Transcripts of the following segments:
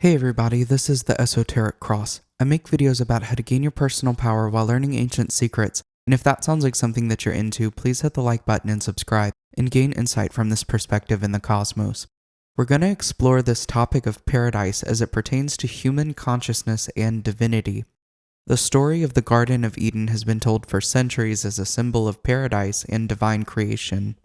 Hey everybody, this is the Esoteric Cross. I make videos about how to gain your personal power while learning ancient secrets, and if that sounds like something that you're into, please hit the like button and subscribe, and gain insight from this perspective in the cosmos. We're going to explore this topic of paradise as it pertains to human consciousness and divinity. The story of the Garden of Eden has been told for centuries as a symbol of paradise and divine creation.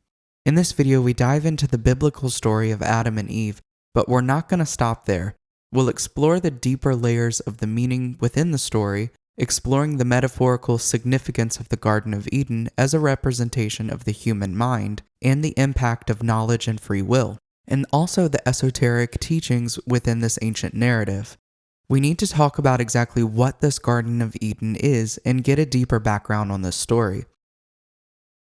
In this video, we dive into the biblical story of Adam and Eve, but we're not going to stop there. We'll explore the deeper layers of the meaning within the story, exploring the metaphorical significance of the Garden of Eden as a representation of the human mind, and the impact of knowledge and free will, and also the esoteric teachings within this ancient narrative. We need to talk about exactly what this Garden of Eden is and get a deeper background on this story.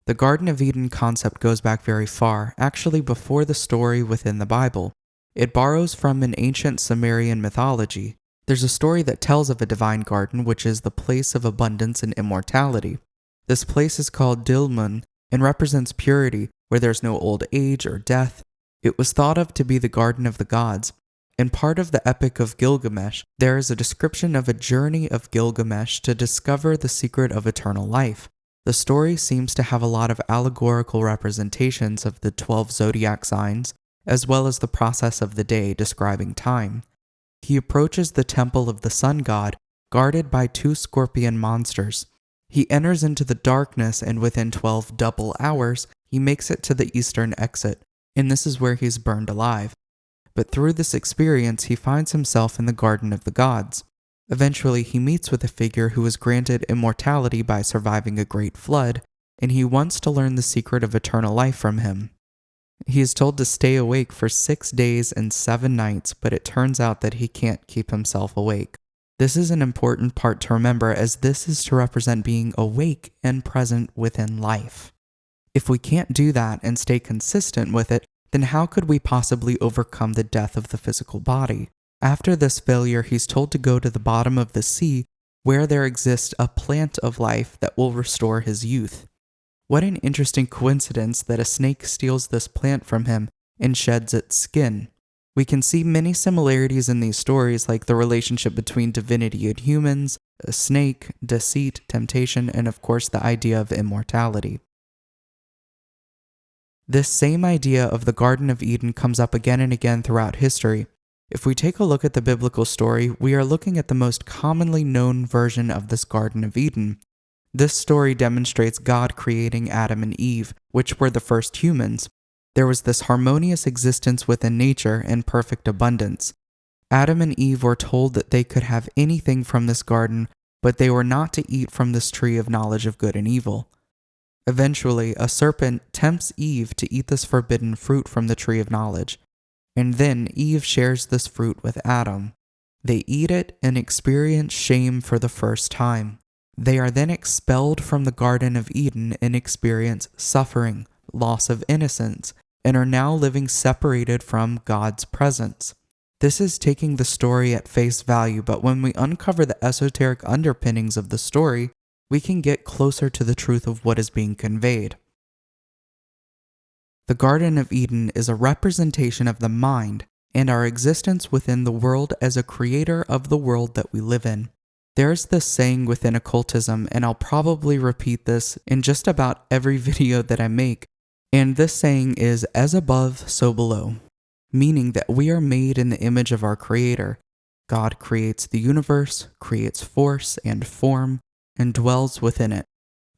The Garden of Eden concept goes back very far, actually before the story within the Bible. It borrows from an ancient Sumerian mythology. There's a story that tells of a divine garden, which is the place of abundance and immortality. This place is called Dilmun and represents purity, where there's no old age or death. It was thought of to be the garden of the gods. In part of the Epic of Gilgamesh, there is a description of a journey of Gilgamesh to discover the secret of eternal life. The story seems to have a lot of allegorical representations of the 12 zodiac signs, as well as the process of the day describing time. He approaches the temple of the sun god, guarded by 2 scorpion monsters. He enters into the darkness, and within 12 double hours, he makes it to the eastern exit, and this is where he's burned alive. But through this experience, he finds himself in the garden of the gods. Eventually, he meets with a figure who was granted immortality by surviving a great flood, and he wants to learn the secret of eternal life from him. He is told to stay awake for 6 days and 7 nights, but it turns out that he can't keep himself awake. This is an important part to remember, as this is to represent being awake and present within life. If we can't do that and stay consistent with it, then how could we possibly overcome the death of the physical body? After this failure, he's told to go to the bottom of the sea, where there exists a plant of life that will restore his youth. What an interesting coincidence that a snake steals this plant from him and sheds its skin. We can see many similarities in these stories, like the relationship between divinity and humans, a snake, deceit, temptation, and of course the idea of immortality. This same idea of the Garden of Eden comes up again and again throughout history. If we take a look at the biblical story, we are looking at the most commonly known version of this Garden of Eden. This story demonstrates God creating Adam and Eve, which were the first humans. There was this harmonious existence within nature and perfect abundance. Adam and Eve were told that they could have anything from this garden, but they were not to eat from this tree of knowledge of good and evil. Eventually, a serpent tempts Eve to eat this forbidden fruit from the tree of knowledge, and then Eve shares this fruit with Adam. They eat it and experience shame for the first time. They are then expelled from the Garden of Eden and experience suffering, loss of innocence, and are now living separated from God's presence. This is taking the story at face value, but when we uncover the esoteric underpinnings of the story, we can get closer to the truth of what is being conveyed. The Garden of Eden is a representation of the mind and our existence within the world as a creator of the world that we live in. There's this saying within occultism, and I'll probably repeat this in just about every video that I make, and this saying is, as above, so below, meaning that we are made in the image of our Creator. God creates the universe, creates force and form, and dwells within it.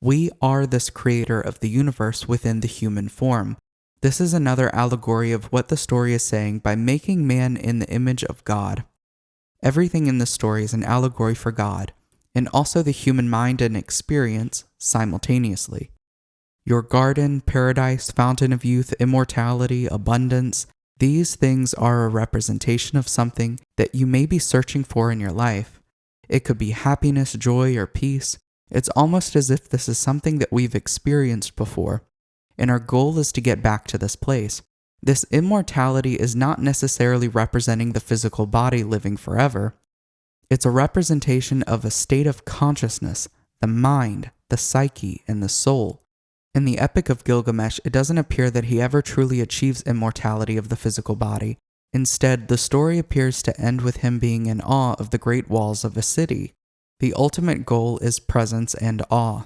We are this creator of the universe within the human form. This is another allegory of what the story is saying by making man in the image of God. Everything in this story is an allegory for God, and also the human mind and experience simultaneously. Your garden, paradise, fountain of youth, immortality, abundance, these things are a representation of something that you may be searching for in your life. It could be happiness, joy, or peace. It's almost as if this is something that we've experienced before, and our goal is to get back to this place. This immortality is not necessarily representing the physical body living forever. It's a representation of a state of consciousness, the mind, the psyche, and the soul. In the Epic of Gilgamesh, it doesn't appear that he ever truly achieves immortality of the physical body, Instead, the story appears to end with him being in awe of the great walls of a city. The ultimate goal is presence and awe.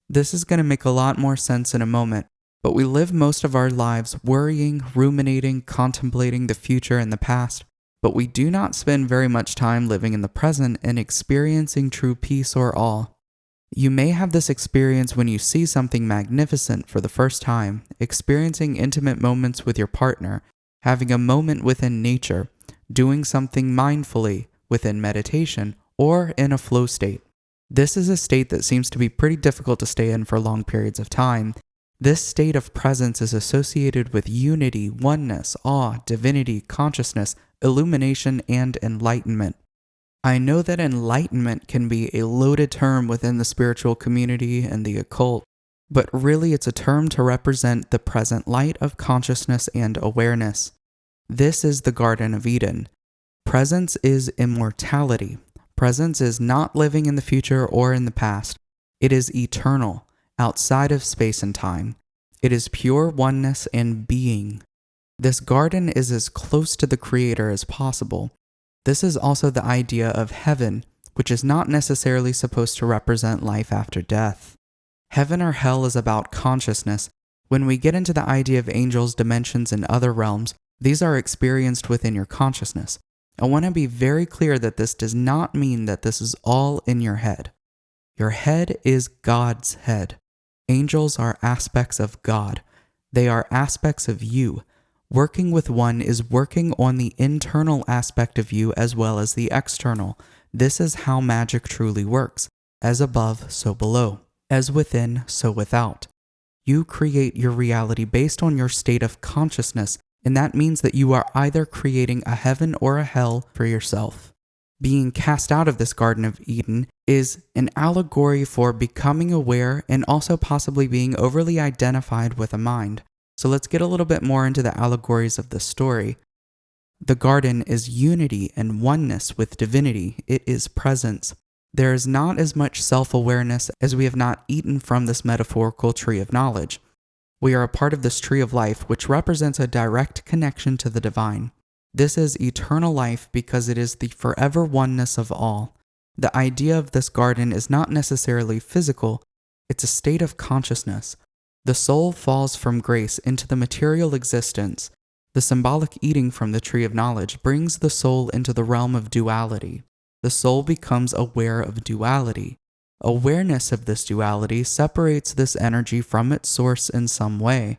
This is going to make a lot more sense in a moment, but we live most of our lives worrying, ruminating, contemplating the future and the past, but we do not spend very much time living in the present and experiencing true peace or awe. You may have this experience when you see something magnificent for the first time, experiencing intimate moments with your partner, having a moment within nature, doing something mindfully within meditation, or in a flow state. This is a state that seems to be pretty difficult to stay in for long periods of time. This state of presence is associated with unity, oneness, awe, divinity, consciousness, illumination, and enlightenment. I know that enlightenment can be a loaded term within the spiritual community and the occult, but really it's a term to represent the present light of consciousness and awareness. This is the Garden of Eden. Presence is immortality. Presence is not living in the future or in the past. It is eternal, outside of space and time. It is pure oneness and being. This garden is as close to the Creator as possible. This is also the idea of heaven, which is not necessarily supposed to represent life after death. Heaven or hell is about consciousness. When we get into the idea of angels, dimensions, and other realms, these are experienced within your consciousness. I want to be very clear that this does not mean that this is all in your head. Your head is God's head. Angels are aspects of God. They are aspects of you. Working with one is working on the internal aspect of you as well as the external. This is how magic truly works. As above, so below. As within, so without. You create your reality based on your state of consciousness, and that means that you are either creating a heaven or a hell for yourself. Being cast out of this Garden of Eden is an allegory for becoming aware and also possibly being overly identified with a mind. So let's get a little bit more into the allegories of this story. The garden is unity and oneness with divinity. It is presence. There is not as much self-awareness as we have not eaten from this metaphorical tree of knowledge. We are a part of this tree of life, which represents a direct connection to the divine. This is eternal life because it is the forever oneness of all. The idea of this garden is not necessarily physical, it's a state of consciousness. The soul falls from grace into the material existence. The symbolic eating from the tree of knowledge brings the soul into the realm of duality. The soul becomes aware of duality. Awareness of this duality separates this energy from its source in some way.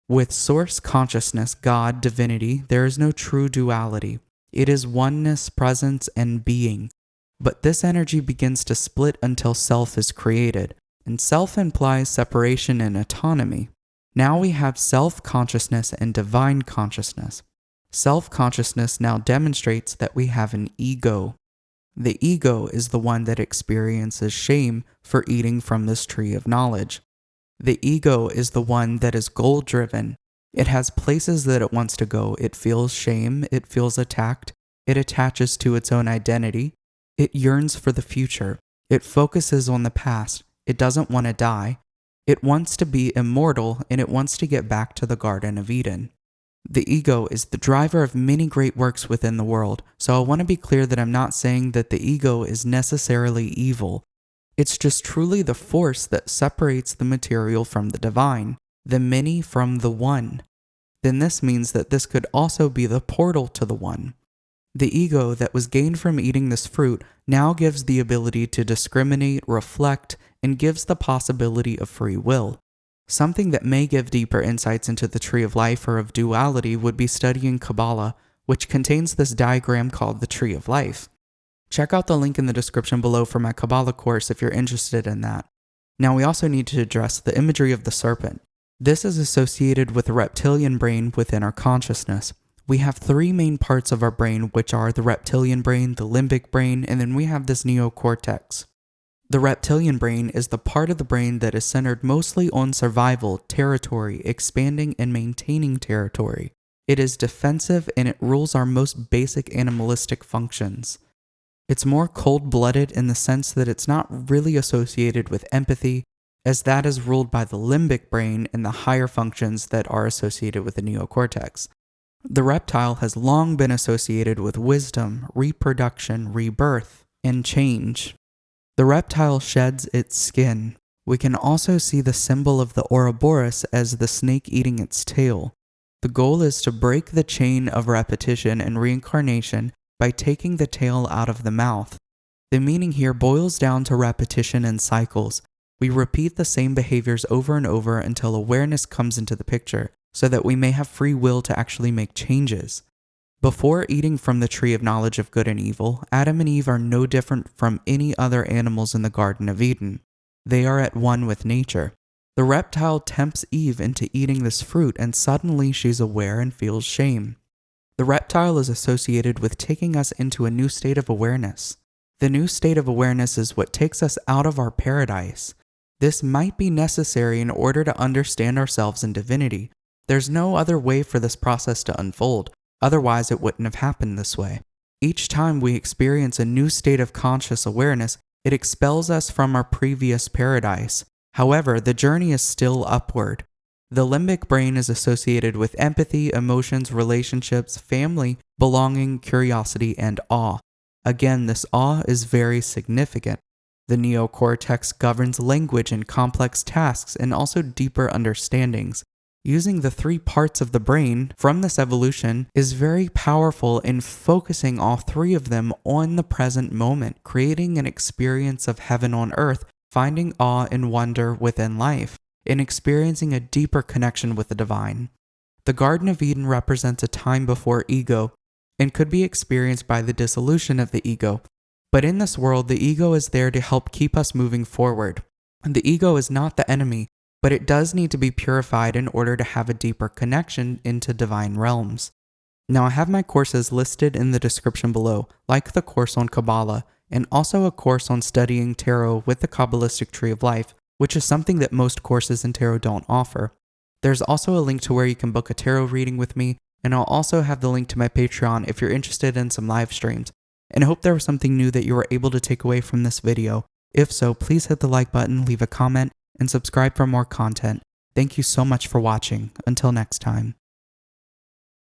With source consciousness, God, divinity, there is no true duality. It is oneness, presence, and being. But this energy begins to split until self is created, and self implies separation and autonomy. Now we have self-consciousness and divine consciousness. Self-consciousness now demonstrates that we have an ego. The ego is the one that experiences shame for eating from this tree of knowledge. The ego is the one that is goal-driven. It has places that it wants to go. It feels shame. It feels attacked. It attaches to its own identity. It yearns for the future. It focuses on the past. It doesn't want to die. It wants to be immortal, and it wants to get back to the Garden of Eden. The ego is the driver of many great works within the world, so I want to be clear that I'm not saying that the ego is necessarily evil. It's just truly the force that separates the material from the divine, the many from the one. Then this means that this could also be the portal to the one. The ego that was gained from eating this fruit now gives the ability to discriminate, reflect, and gives the possibility of free will. Something that may give deeper insights into the tree of life or of duality would be studying Qabalah, which contains this diagram called the tree of life. Check out the link in the description below for my Qabalah course if you're interested in that. Now we also need to address the imagery of the serpent. This is associated with the reptilian brain within our consciousness. We have three main parts of our brain, which are the reptilian brain, the limbic brain, and then we have this neocortex. The reptilian brain is the part of the brain that is centered mostly on survival, territory, expanding, and maintaining territory. It is defensive and it rules our most basic animalistic functions. It's more cold-blooded in the sense that it's not really associated with empathy, as that is ruled by the limbic brain and the higher functions that are associated with the neocortex. The reptile has long been associated with wisdom, reproduction, rebirth, and change. The reptile sheds its skin. We can also see the symbol of the Ouroboros as the snake eating its tail. The goal is to break the chain of repetition and reincarnation by taking the tail out of the mouth. The meaning here boils down to repetition and cycles. We repeat the same behaviors over and over until awareness comes into the picture, so that we may have free will to actually make changes. Before eating from the tree of knowledge of good and evil, Adam and Eve are no different from any other animals in the Garden of Eden. They are at one with nature. The reptile tempts Eve into eating this fruit, and suddenly she's aware and feels shame. The reptile is associated with taking us into a new state of awareness. The new state of awareness is what takes us out of our paradise. This might be necessary in order to understand ourselves in divinity. There's no other way for this process to unfold, otherwise it wouldn't have happened this way. Each time we experience a new state of conscious awareness, it expels us from our previous paradise. However, the journey is still upward. The limbic brain is associated with empathy, emotions, relationships, family, belonging, curiosity, and awe. Again, this awe is very significant. The neocortex governs language and complex tasks and also deeper understandings. Using the three parts of the brain from this evolution is very powerful in focusing all three of them on the present moment, creating an experience of heaven on earth, finding awe and wonder within life, and experiencing a deeper connection with the divine. The Garden of Eden represents a time before ego, and could be experienced by the dissolution of the ego. But in this world, the ego is there to help keep us moving forward. And the ego is not the enemy, but it does need to be purified in order to have a deeper connection into divine realms. Now, I have my courses listed in the description below, like the course on Qabalah, and also a course on studying tarot with the Kabbalistic Tree of Life, which is something that most courses in tarot don't offer. There's also a link to where you can book a tarot reading with me, and I'll also have the link to my Patreon if you're interested in some live streams. And I hope there was something new that you were able to take away from this video. If so, please hit the like button, leave a comment, and subscribe for more content. Thank you so much for watching. Until next time.